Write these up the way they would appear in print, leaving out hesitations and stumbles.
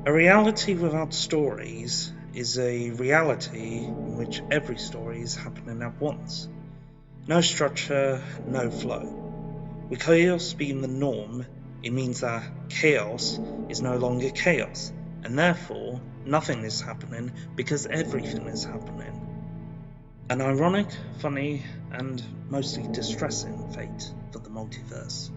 A reality without stories is a reality in which every story is happening at once. No structure, no flow. With chaos being the norm, it means that chaos is no longer chaos, and therefore nothing is happening because everything is happening. An ironic, funny, and mostly distressing fate for the multiverse.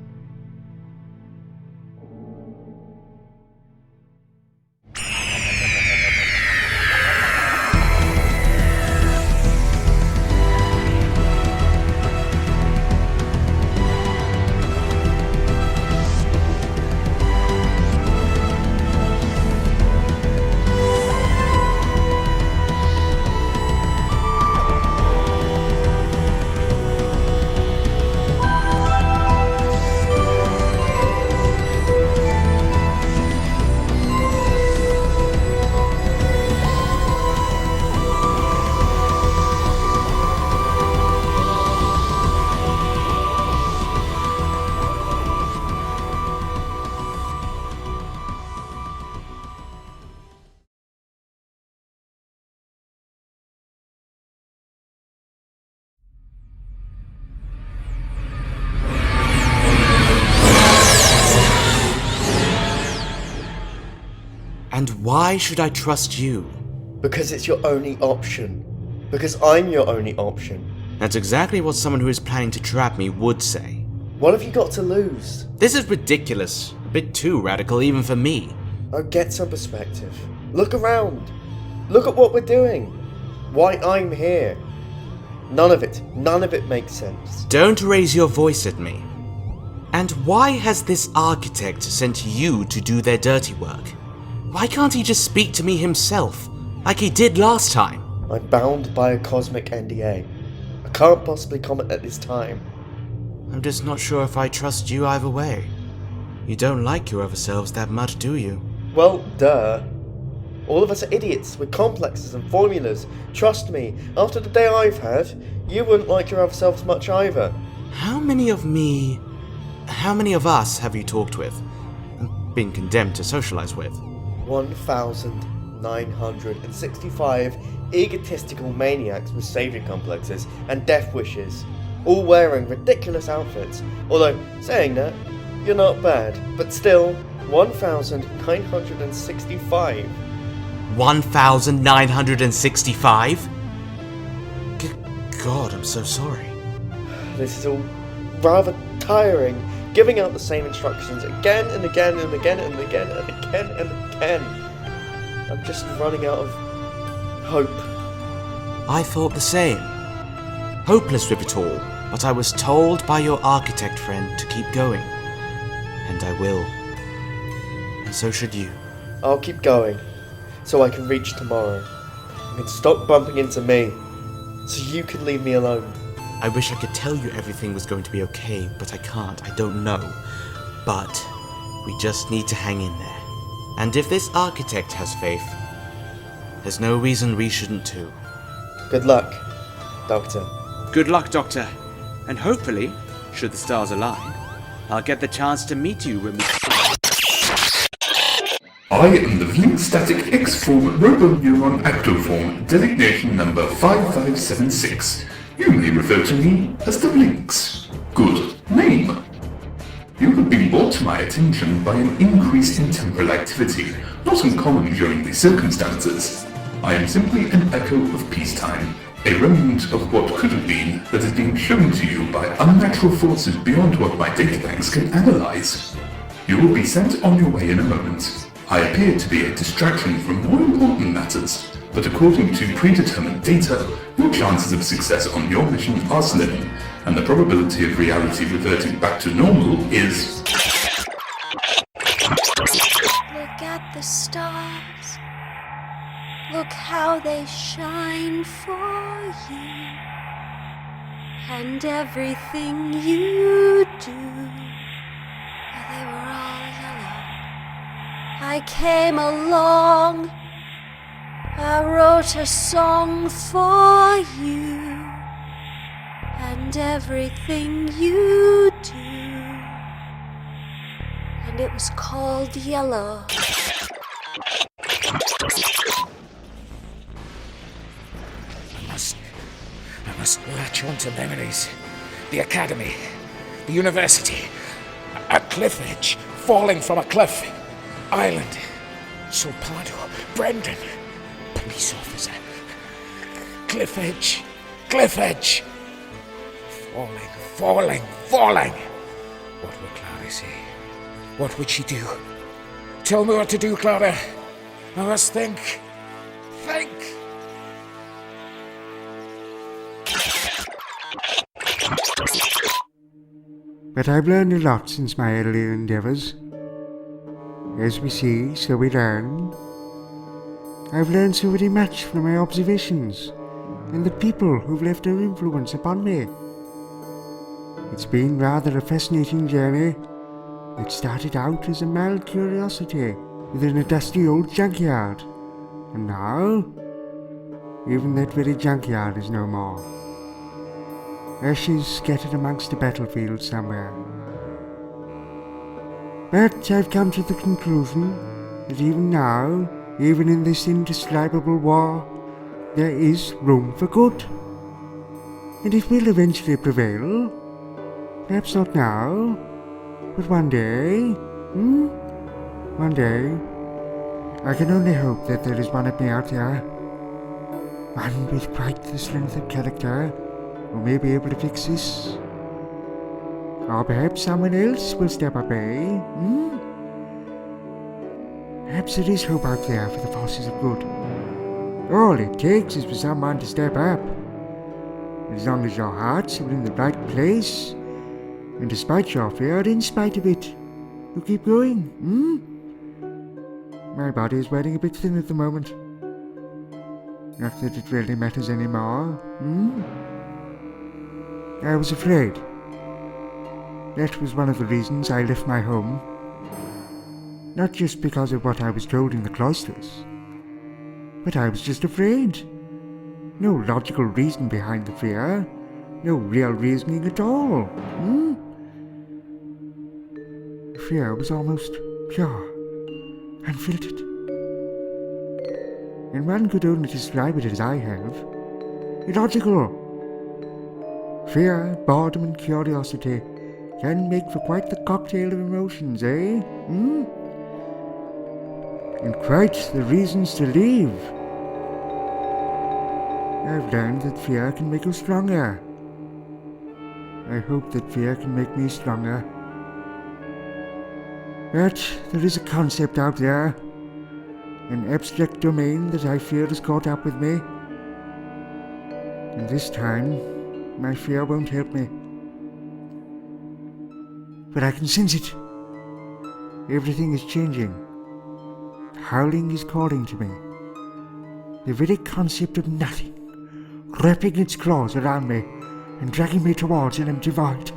And why should I trust you? Because it's your only option. Because I'm your only option. That's exactly what someone who is planning to trap me would say. What have you got to lose? This is ridiculous. A bit too radical even for me. Oh, get some perspective. Look around. Look at what we're doing. Why I'm here. None of it makes sense. Don't raise your voice at me. And why has this architect sent you to do their dirty work? Why can't he just speak to me himself, like he did last time? I'm bound by a cosmic NDA. I can't possibly comment at this time. I'm just not sure if I trust you either way. You don't like your other selves that much, do you? Well, duh. All of us are idiots with complexes and formulas. Trust me, after the day I've had, you wouldn't like your other selves much either. How many of us have you talked with and been condemned to socialize with? 1,965 egotistical maniacs with savior complexes and death wishes, all wearing ridiculous outfits. Although, saying that, you're not bad, but still, 1,965. 1,965? God, I'm so sorry. This is all rather tiring, giving out the same instructions again and again and again and again and again and again. I'm just running out of hope. I thought the same. Hopeless with it all, but I was told by your architect friend to keep going. And I will. And so should you. I'll keep going, so I can reach tomorrow. You can stop bumping into me, so you can leave me alone. I wish I could tell you everything was going to be okay, but I can't. I don't know. But we just need to hang in there. And if this architect has faith, there's no reason we shouldn't too. Good luck, Doctor. Good luck, Doctor. And hopefully, should the stars align, I'll get the chance to meet you when we... I am the Link Static X-Form Roboneuron Actoform, designation number 5576. You may refer to me as the Lynx. Good name. You have been brought to my attention by an increase in temporal activity, not uncommon during these circumstances. I am simply an echo of peacetime, a remnant of what could have been that is being shown to you by unnatural forces beyond what my databanks can analyze. You will be sent on your way in a moment. I appear to be a distraction from more important matters, but according to predetermined data, your chances of success on your mission are slim, and the probability of reality reverting back to normal is... Look at the stars. Look how they shine for you. And everything you do. They were all yellow. I came along. I wrote a song for you. And everything you do. And it was called Yellow. I must latch onto memories. The academy, the university, a cliff edge, falling from a cliff, island, Sulpado, Brendan, police officer, cliff edge, falling. What would Clara say? What would she do? Tell me what to do, Clara. I must think. But I've learned a lot since my earlier endeavours. As we see, so we learn. I've learned so very much from my observations and the people who've left their influence upon me. It's been rather a fascinating journey. It started out as a mild curiosity within a dusty old junkyard, and now, even that very junkyard is no more. Ashes scattered amongst the battlefield somewhere. But I've come to the conclusion that even now, even in this indescribable war, there is room for good. And it will eventually prevail. Perhaps not now, but one day, One day. I can only hope that there is one of me out there. One with quite the strength of character, who may be able to fix this. Or perhaps someone else will step up, eh? Perhaps there is hope out there for the forces of good. All it takes is for someone to step up. As long as your hearts are in the right place, and despite your fear, in spite of it, you keep going, My body is wearing a bit thin at the moment. Not that it really matters anymore, I was afraid. That was one of the reasons I left my home. Not just because of what I was told in the cloisters, but I was just afraid. No logical reason behind the fear. No real reasoning at all. The fear was almost pure, unfiltered. And one could only describe it as I have. Illogical. Fear, boredom, and curiosity can make for quite the cocktail of emotions, eh? And quite the reasons to leave. I've learned that fear can make us stronger. I hope that fear can make me stronger. But there is a concept out there, an abstract domain that I fear has caught up with me. And this time, my fear won't help me. But I can sense it. Everything is changing. Howling is calling to me. The very concept of nothing, wrapping its claws around me and dragging me towards an empty void.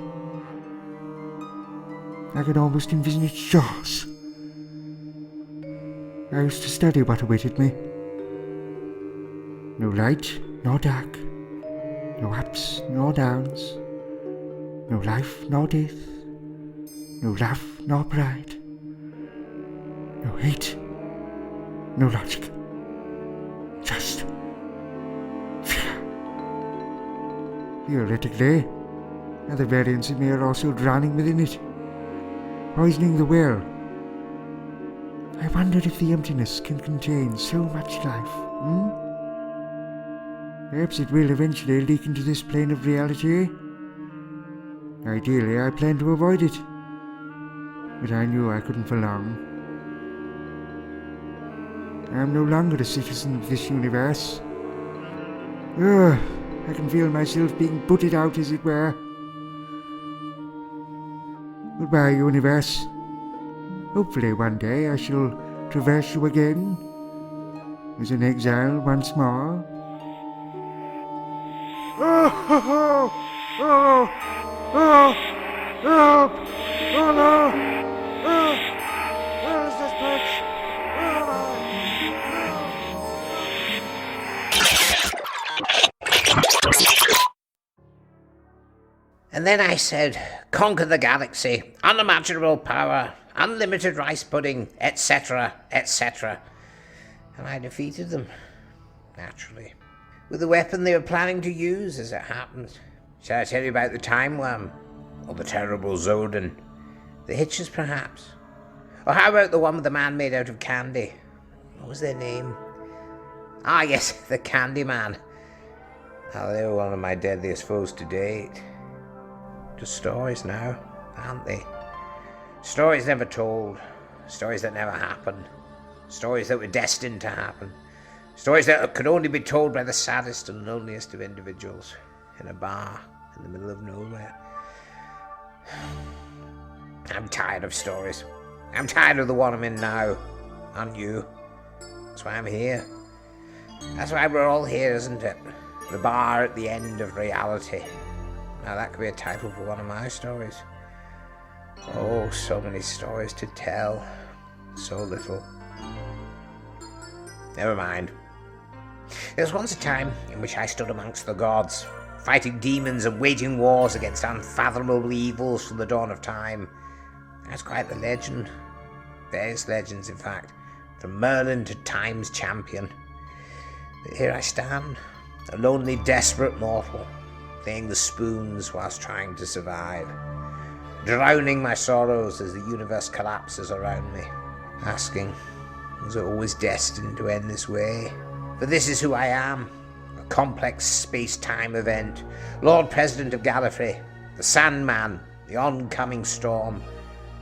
I can almost envision its jaws. I used to study what awaited me. No light, nor dark. No ups, nor downs. No life, nor death. No love, nor pride. No hate. No logic. Just fear. Theoretically, other variants of me are also drowning within it, poisoning the well. I wonder if the emptiness can contain so much life, Perhaps it will eventually leak into this plane of reality. Ideally, I plan to avoid it, but I knew I couldn't for long. I am no longer a citizen of this universe. I can feel myself being butted out, as it were. Goodbye, universe. Hopefully one day I shall traverse you again, as an exile once more. Help! Oh no! Where is this place? Where am I? And then I said, conquer the galaxy, unimaginable power, unlimited rice pudding, etc., etc. And I defeated them, naturally. With the weapon they were planning to use, as it happened. Shall I tell you about the time worm? Or the terrible Zoden? The Hitches, perhaps? Or how about the one with the man made out of candy? What was their name? Ah, yes, the Candy Man. Oh, they were one of my deadliest foes to date. Just stories now, aren't they? Stories never told. Stories that never happened. Stories that were destined to happen. Stories that could only be told by the saddest and loneliest of individuals in a bar in the middle of nowhere. I'm tired of stories. I'm tired of the one I'm in now. Aren't you? That's why I'm here. That's why we're all here, isn't it? The bar at the end of reality. Now that could be a title for one of my stories. Oh, so many stories to tell. So little. Never mind. There was once a time in which I stood amongst the gods, fighting demons and waging wars against unfathomable evils from the dawn of time. That's quite the legend. Various legends, in fact, from Merlin to Time's champion. But here I stand, a lonely, desperate mortal, playing the spoons whilst trying to survive, drowning my sorrows as the universe collapses around me, asking, was it always destined to end this way? For this is who I am, a complex space-time event, Lord President of Gallifrey, the Sandman, the oncoming storm,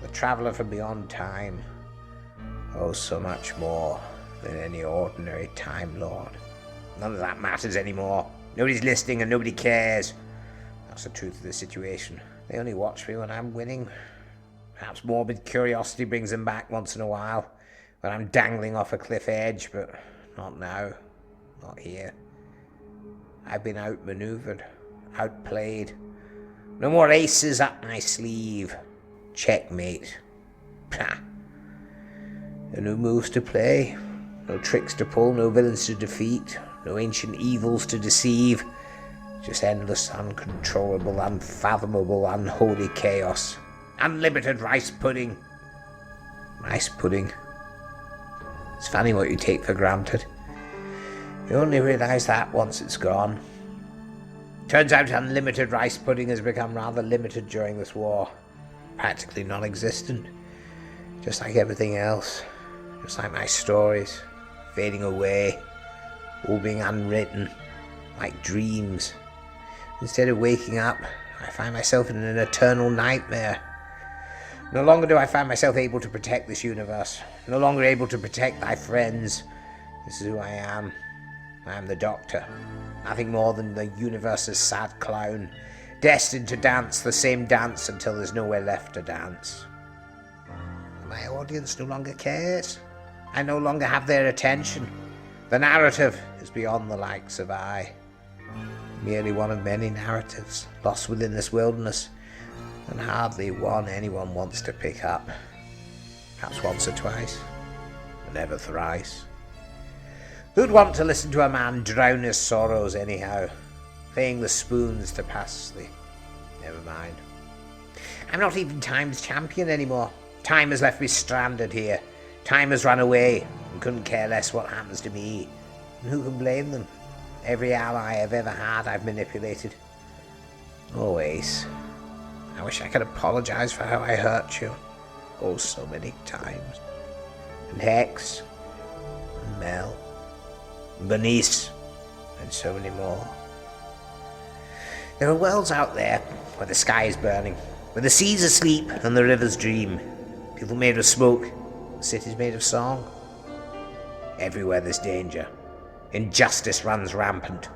the traveller from beyond time. Oh, so much more than any ordinary Time Lord. None of that matters anymore. Nobody's listening and nobody cares. That's the truth of the situation. They only watch me when I'm winning. Perhaps morbid curiosity brings them back once in a while, when I'm dangling off a cliff edge, but not now. Not here. I've been outmaneuvered, outplayed. No more aces up my sleeve. Checkmate. Pah. No moves to play. No tricks to pull, no villains to defeat. No ancient evils to deceive. Just endless, uncontrollable, unfathomable, unholy chaos. Unlimited rice pudding. Rice pudding. It's funny what you take for granted. You only realise that once it's gone. Turns out unlimited rice pudding has become rather limited during this war. Practically non-existent. Just like everything else. Just like my stories. Fading away. All being unwritten. Like dreams. Instead of waking up, I find myself in an eternal nightmare. No longer do I find myself able to protect this universe. No longer able to protect thy friends. This is who I am. I am the Doctor. Nothing more than the universe's sad clown. Destined to dance the same dance until there's nowhere left to dance. My audience no longer cares. I no longer have their attention. The narrative is beyond the likes of I. Merely one of many narratives lost within this wilderness, and hardly one anyone wants to pick up. Perhaps once or twice, but never thrice. Who'd want to listen to a man drown his sorrows anyhow, playing the spoons to pass the... Never mind. I'm not even Time's champion anymore. Time has left me stranded here. Time has run away and couldn't care less what happens to me. And who can blame them? Every ally I've ever had I've manipulated. Oh, Ace. I wish I could apologize for how I hurt you. Oh, so many times. And Hex. And Mel. And Bernice. And so many more. There are worlds out there where the sky is burning, where the seas are asleep and the rivers dream. People made of smoke, cities made of song. Everywhere there's danger. Injustice runs rampant.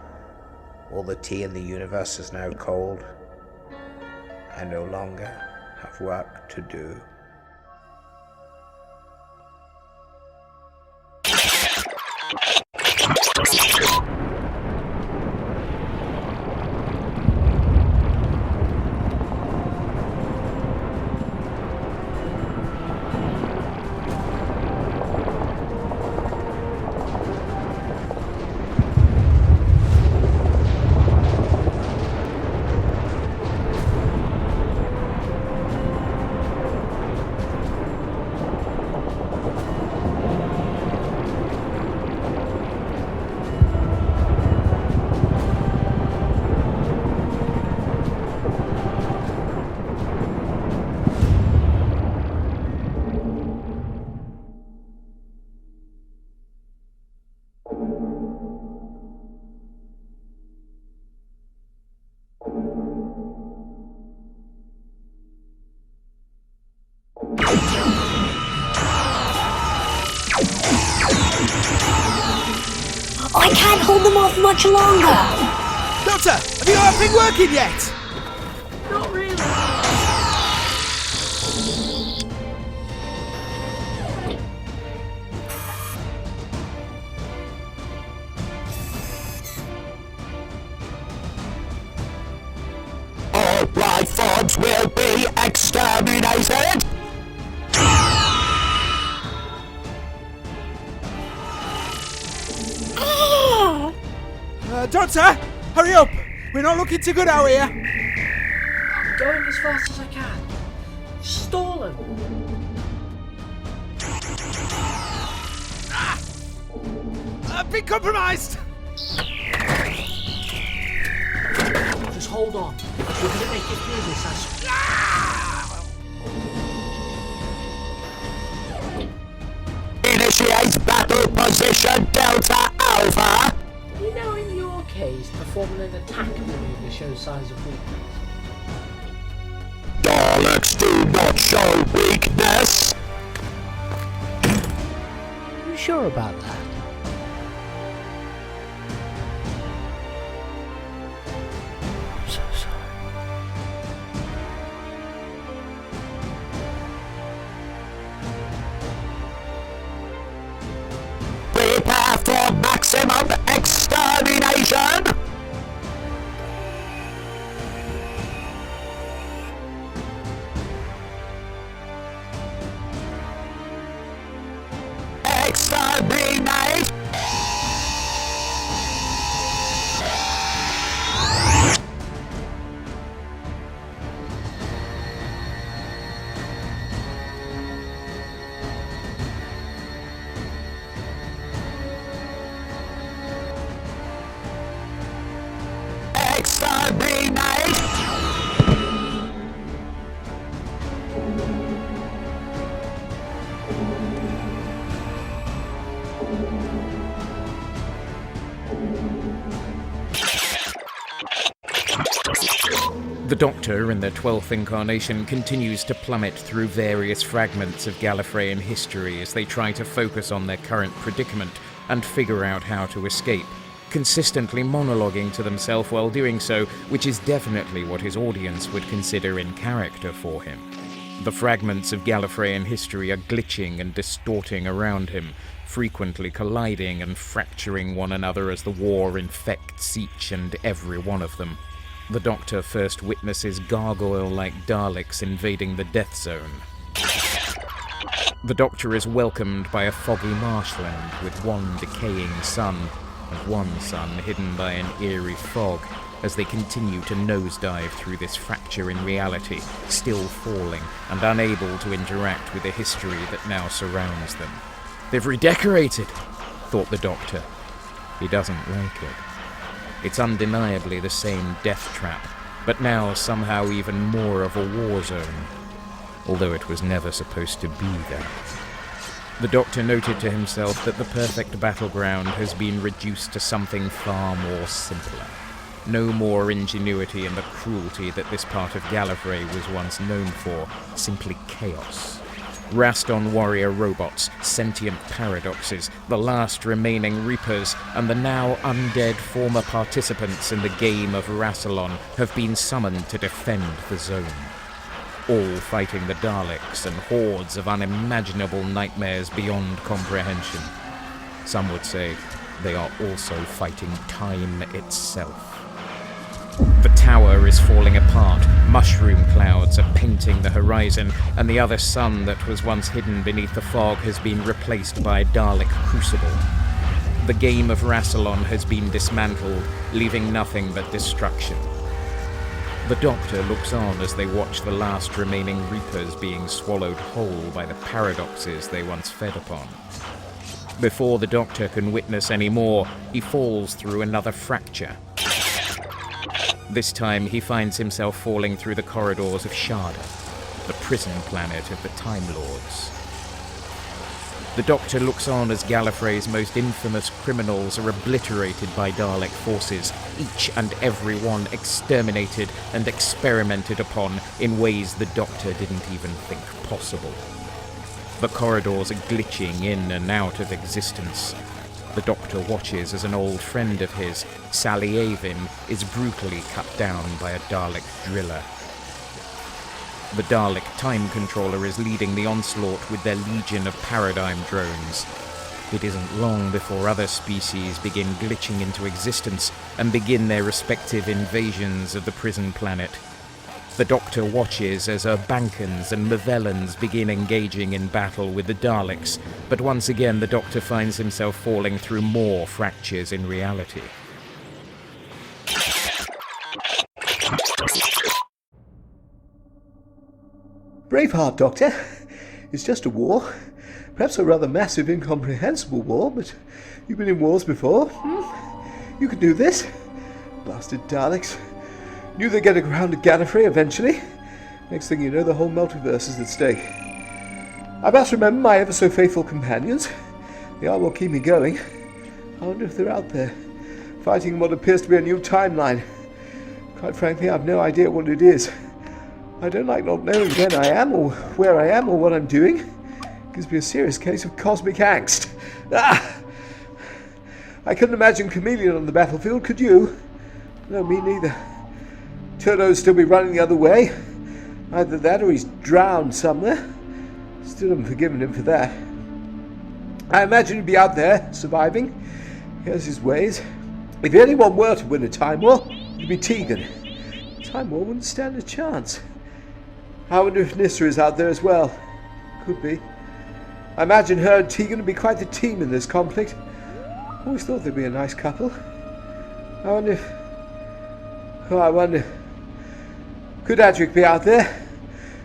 All the tea in the universe is now cold. I no longer have work to do. I can't hold them off much longer! Doctor, have you got that thing working yet? Not really. All life forms will be exterminated! Doctor, hurry up! We're not looking too good out here. I'm going as fast as I can. Stolen. I've been compromised! Just hold on. We're going to make it through this as... Initiate battle position Delta Alpha! You know, in your case, performing an attack maneuver shows signs of weakness. Daleks do not show weakness! You sure about that? I'm so sorry. Prepare for maximum extermination! Exterminate! Exterminate! The Doctor, in their 12th incarnation, continues to plummet through various fragments of Gallifreyan history as they try to focus on their current predicament and figure out how to escape, consistently monologuing to themselves while doing so, which is definitely what his audience would consider in character for him. The fragments of Gallifreyan history are glitching and distorting around him, frequently colliding and fracturing one another as the war infects each and every one of them. The Doctor first witnesses gargoyle-like Daleks invading the Death Zone. The Doctor is welcomed by a foggy marshland with one decaying sun, and one sun hidden by an eerie fog, as they continue to nosedive through this fracture in reality, still falling and unable to interact with the history that now surrounds them. They've redecorated, thought the Doctor. He doesn't like it. It's undeniably the same death trap, but now somehow even more of a war zone, although it was never supposed to be that. The Doctor noted to himself that the perfect battleground has been reduced to something far more simpler. No more ingenuity in the cruelty that this part of Gallifrey was once known for, simply chaos. Rassilon warrior robots, sentient paradoxes, the last remaining Reapers, and the now undead former participants in the game of Rassilon have been summoned to defend the zone. All fighting the Daleks and hordes of unimaginable nightmares beyond comprehension. Some would say they are also fighting time itself. The tower is falling apart, mushroom clouds are painting the horizon, and the other sun that was once hidden beneath the fog has been replaced by a Dalek crucible. The game of Rassilon has been dismantled, leaving nothing but destruction. The Doctor looks on as they watch the last remaining Reapers being swallowed whole by the paradoxes they once fed upon. Before the Doctor can witness any more, he falls through another fracture. This time he finds himself falling through the corridors of Shaun, the prison planet of the Time Lords. The Doctor looks on as Gallifrey's most infamous criminals are obliterated by Dalek forces, each and every one exterminated and experimented upon in ways the Doctor didn't even think possible. The corridors are glitching in and out of existence. The Doctor watches as an old friend of his, Sally Avin, is brutally cut down by a Dalek driller. The Dalek time controller is leading the onslaught with their legion of paradigm drones. It isn't long before other species begin glitching into existence and begin their respective invasions of the prison planet. The Doctor watches as Urbankans and Mavellans begin engaging in battle with the Daleks, but once again the Doctor finds himself falling through more fractures in reality. Braveheart, Doctor. It's just a war. Perhaps a rather massive, incomprehensible war, but you've been in wars before. You can do this. Blasted Daleks. Knew they'd get around to Gallifrey eventually. Next thing you know, the whole multiverse is at stake. I must remember my ever-so-faithful companions. They are what keep me going. I wonder if they're out there, fighting what appears to be a new timeline. Quite frankly, I've no idea what it is. I don't like not knowing when I am, or where I am, or what I'm doing. It gives me a serious case of cosmic angst. I couldn't imagine Chameleon on the battlefield, could you? No, me neither. Turdo's still be running the other way. Either that or he's drowned somewhere. Still haven't forgiven him for that. I imagine he'd be out there, surviving. He has his ways. If anyone were to win a Time War, it'd be Tegan. Time War wouldn't stand a chance. I wonder if Nyssa is out there as well. Could be. I imagine her and Tegan would be quite the team in this conflict. Always thought they'd be a nice couple. I wonder if... Oh, I wonder... Could Adric be out there?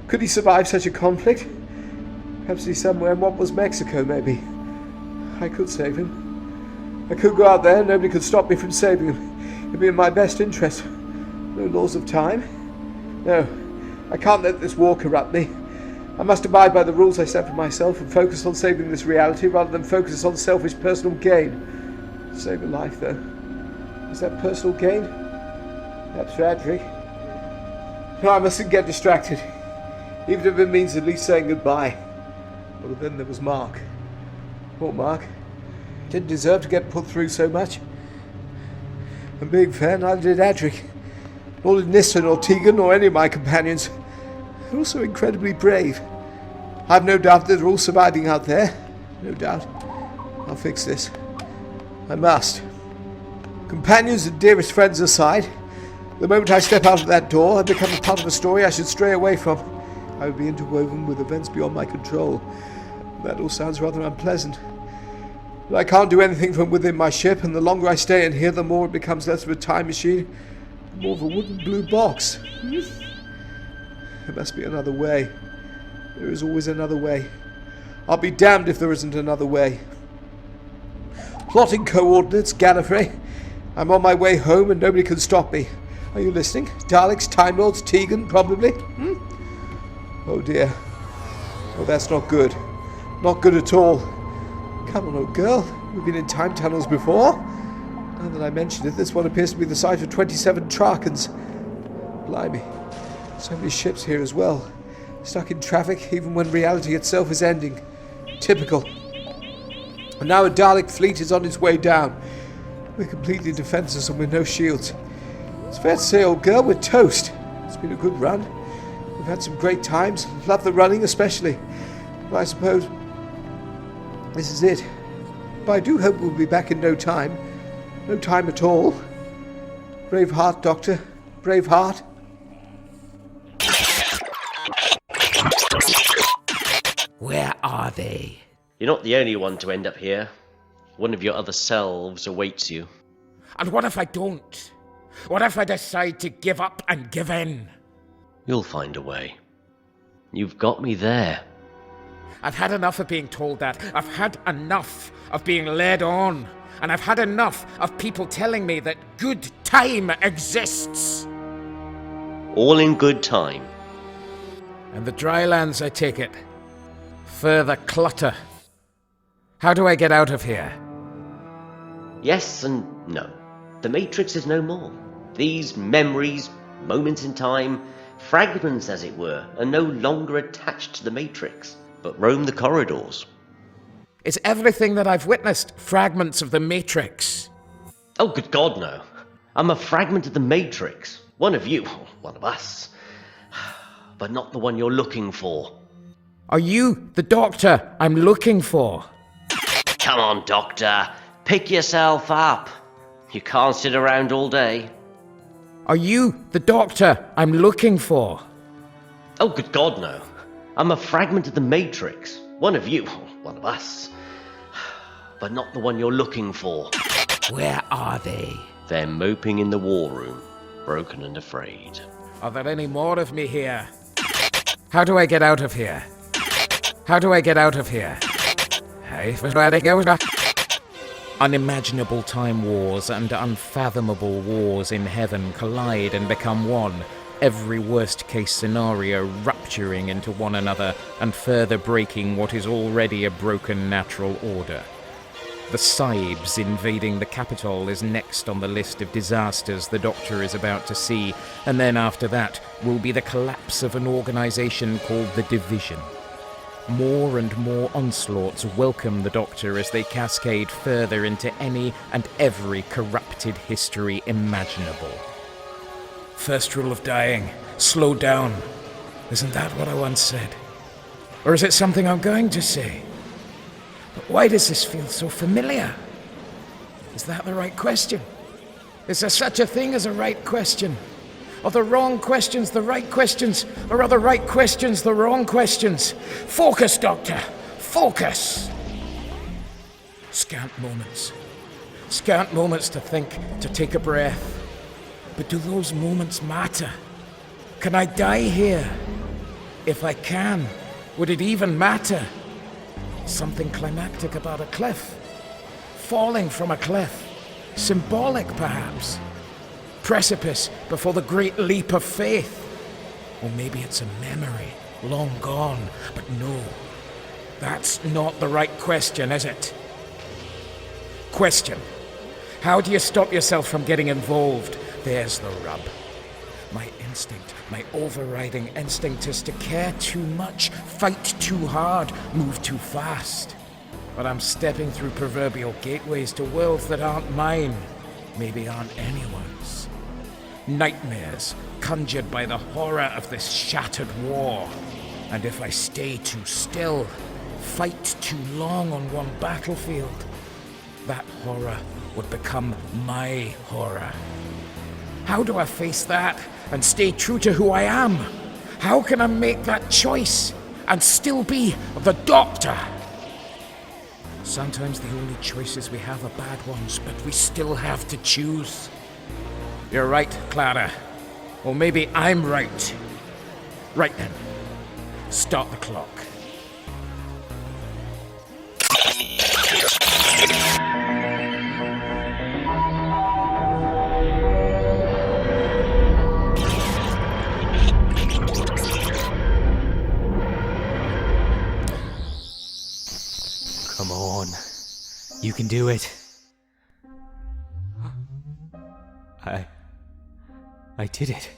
Could he survive such a conflict? Perhaps he's somewhere in what was Mexico, maybe. I could save him. I could go out there, nobody could stop me from saving him. It'd be in my best interest. No laws of time. No, I can't let this war corrupt me. I must abide by the rules I set for myself and focus on saving this reality rather than focus on selfish personal gain. Save a life, though. Is that personal gain? Perhaps for Adric. No, I mustn't get distracted. Even if it means at least saying goodbye. Well, then there was Mark. Poor Mark. Didn't deserve to get put through so much. And being fair, neither did Adric. Nor did Nyssa or Tegan or any of my companions. They're also incredibly brave. I've no doubt that they're all surviving out there. No doubt. I'll fix this. I must. Companions and dearest friends aside, the moment I step out of that door, I become a part of a story I should stray away from. I would be interwoven with events beyond my control. That all sounds rather unpleasant. But I can't do anything from within my ship, and the longer I stay in here, the more it becomes less of a time machine, and more of a wooden blue box. There must be another way. There is always another way. I'll be damned if there isn't another way. Plotting coordinates, Gallifrey. I'm on my way home and nobody can stop me. Are you listening? Daleks, Time Lords, Tegan, probably? Oh dear. Oh, that's not good. Not good at all. Come on, old girl. We've been in time tunnels before. Now that I mention it, this one appears to be the site of 27 Trakans. Blimey. So many ships here as well. Stuck in traffic, even when reality itself is ending. Typical. And now a Dalek fleet is on its way down. We're completely defenseless and with no shields. It's fair to say, old girl, we're toast. It's been a good run. We've had some great times. Love the running especially. But I suppose this is it. But I do hope we'll be back in no time. No time at all. Brave heart, Doctor. Brave heart. Where are they? You're not the only one to end up here. One of your other selves awaits you. And what if I don't? What if I decide to give up and give in? You'll find a way. You've got me there. I've had enough of being told that. I've had enough of being led on. And I've had enough of people telling me that good time exists. All in good time. And the dry lands, I take it. Further clutter. How do I get out of here? Yes and no. The Matrix is no more. These memories, moments in time, fragments as it were, are no longer attached to the Matrix, but roam the corridors. Is everything that I've witnessed fragments of the Matrix? Oh, good God, no. I'm a fragment of the Matrix. One of you, one of us. But not the one you're looking for. Are you the Doctor I'm looking for? Come on, Doctor. Pick yourself up. You can't sit around all day. Are you the Doctor I'm looking for? Oh, good God, no. I'm a fragment of the Matrix. One of you, one of us. But not the one you're looking for. Where are they? They're moping in the war room, broken and afraid. Are there any more of me here? How do I get out of here? How do I get out of here? Unimaginable time wars and unfathomable wars in heaven collide and become one, every worst-case scenario rupturing into one another and further breaking what is already a broken natural order. The Sibes invading the capital is next on the list of disasters the Doctor is about to see, and then after that will be the collapse of an organization called the Division. More and more onslaughts welcome the Doctor as they cascade further into any and every corrupted history imaginable. First rule of dying, slow down. Isn't that what I once said? Or is it something I'm going to say? But why does this feel so familiar? Is that the right question? Is there such a thing as a right question? Are the wrong questions the right questions? Or are the right questions the wrong questions? Focus, Doctor! Focus! Scant moments. Scant moments to think, to take a breath. But do those moments matter? Can I die here? If I can, would it even matter? Something climactic about a cliff. Falling from a cliff. Symbolic, perhaps. Precipice before the great leap of faith. Or maybe it's a memory, long gone. But no, that's not the right question, is it? Question. How do you stop yourself from getting involved? There's the rub. My instinct, my overriding instinct is to care too much, fight too hard, move too fast. But I'm stepping through proverbial gateways to worlds that aren't mine, maybe aren't anyone's. Nightmares conjured by the horror of this shattered war. And if I stay too still, fight too long on one battlefield, that horror would become my horror. How do I face that and stay true to who I am? How can I make that choice and still be the Doctor? Sometimes the only choices we have are bad ones, but we still have to choose. You're right, Clara. Or maybe I'm right. Right then. Start the clock. Come on. You can do it. I did it.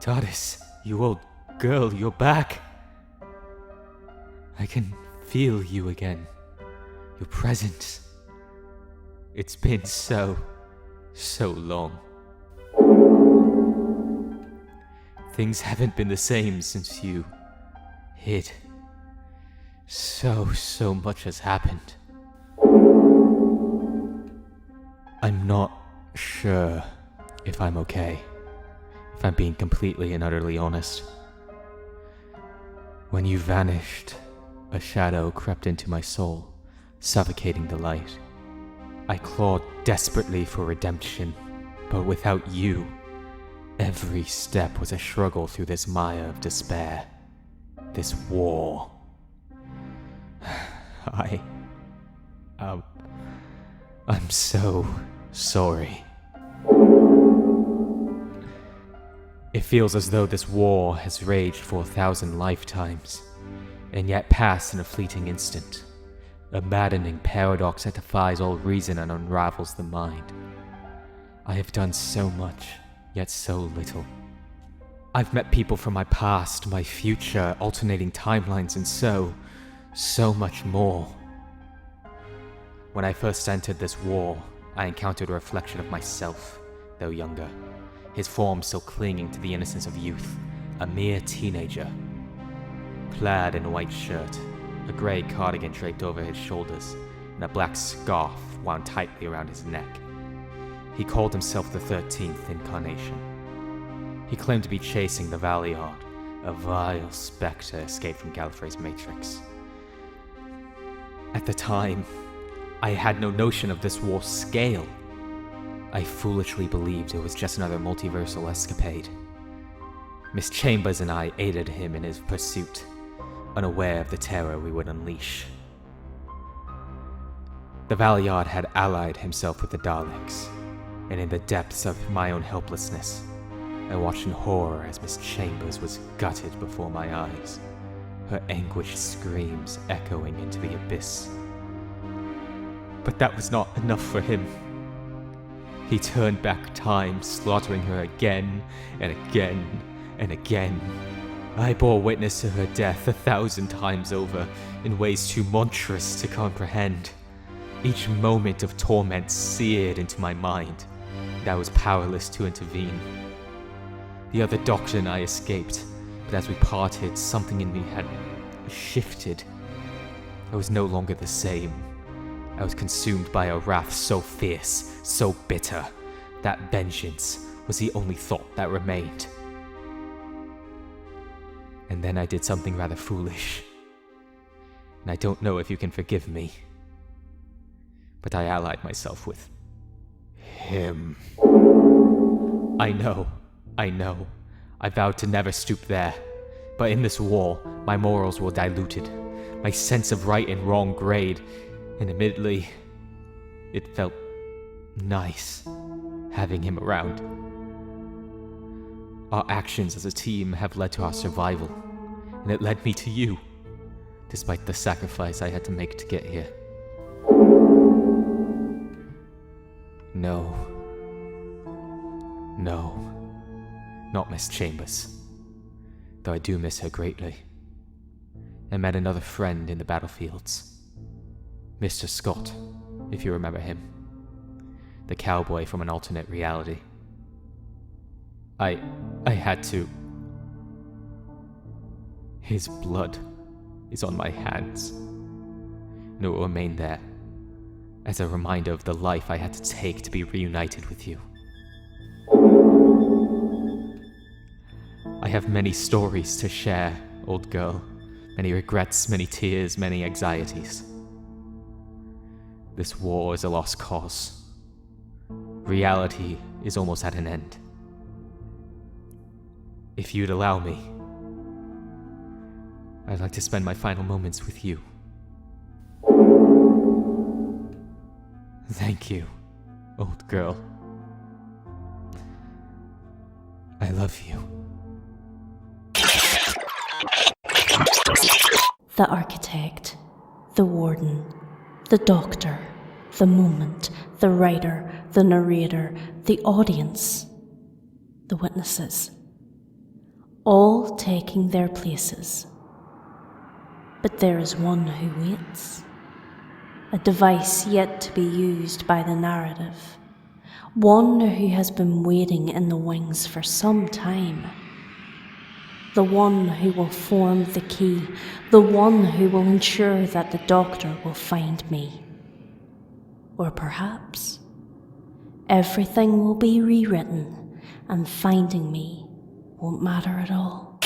Tardis, you old girl, you're back. I can feel you again. Your presence. It's been so long. Things haven't been the same since you hid. So much has happened. I'm not sure if I'm okay, if I'm being completely and utterly honest. When you vanished, a shadow crept into my soul, suffocating the light. I clawed desperately for redemption, but without you, every step was a struggle through this mire of despair, this war. I'm so sorry. It feels as though this war has raged for 1,000 lifetimes, and yet passed in a fleeting instant. A maddening paradox that defies all reason and unravels the mind. I have done so much, yet so little. I've met people from my past, my future, alternating timelines, and so much more. When I first entered this war, I encountered a reflection of myself, though younger, his form still clinging to the innocence of youth, a mere teenager. Clad in a white shirt, a grey cardigan draped over his shoulders, and a black scarf wound tightly around his neck. He called himself the 13th Incarnation. He claimed to be chasing the Valiard, a vile spectre escaped from Gallifrey's Matrix. At the time, I had no notion of this war's scale. I foolishly believed it was just another multiversal escapade. Miss Chambers and I aided him in his pursuit, unaware of the terror we would unleash. The Valiard had allied himself with the Daleks, and in the depths of my own helplessness, I watched in horror as Miss Chambers was gutted before my eyes, her anguished screams echoing into the abyss. But that was not enough for him. He turned back time, slaughtering her again and again and again. I bore witness to her death 1,000 times over in ways too monstrous to comprehend. Each moment of torment seared into my mind, and I was powerless to intervene. The other Doctor and I escaped, but as we parted, something in me had shifted. I was no longer the same. I was consumed by a wrath so fierce, so bitter, that vengeance was the only thought that remained. And then I did something rather foolish. And I don't know if you can forgive me, but I allied myself with him. I know. I vowed to never stoop there. But in this war, my morals were diluted, my sense of right and wrong grayed, and admittedly, it felt nice having him around. Our actions as a team have led to our survival, and it led me to you, despite the sacrifice I had to make to get here. No, not Miss Chambers, though I do miss her greatly. I met another friend in the battlefields, Mr. Scott, if you remember him, the cowboy from an alternate reality. I had to. His blood is on my hands, and it will remain there as a reminder of the life I had to take to be reunited with you. I have many stories to share, old girl. Many regrets, many tears, many anxieties. This war is a lost cause. Reality is almost at an end. If you'd allow me, I'd like to spend my final moments with you. Thank you, old girl. I love you. The architect, the warden, the doctor, the moment, the writer, the narrator, the audience, the witnesses, all taking their places. But there is one who waits, a device yet to be used by the narrative, one who has been waiting in the wings for some time. The one who will form the key, the one who will ensure that the Doctor will find me. Or perhaps everything will be rewritten and finding me won't matter at all.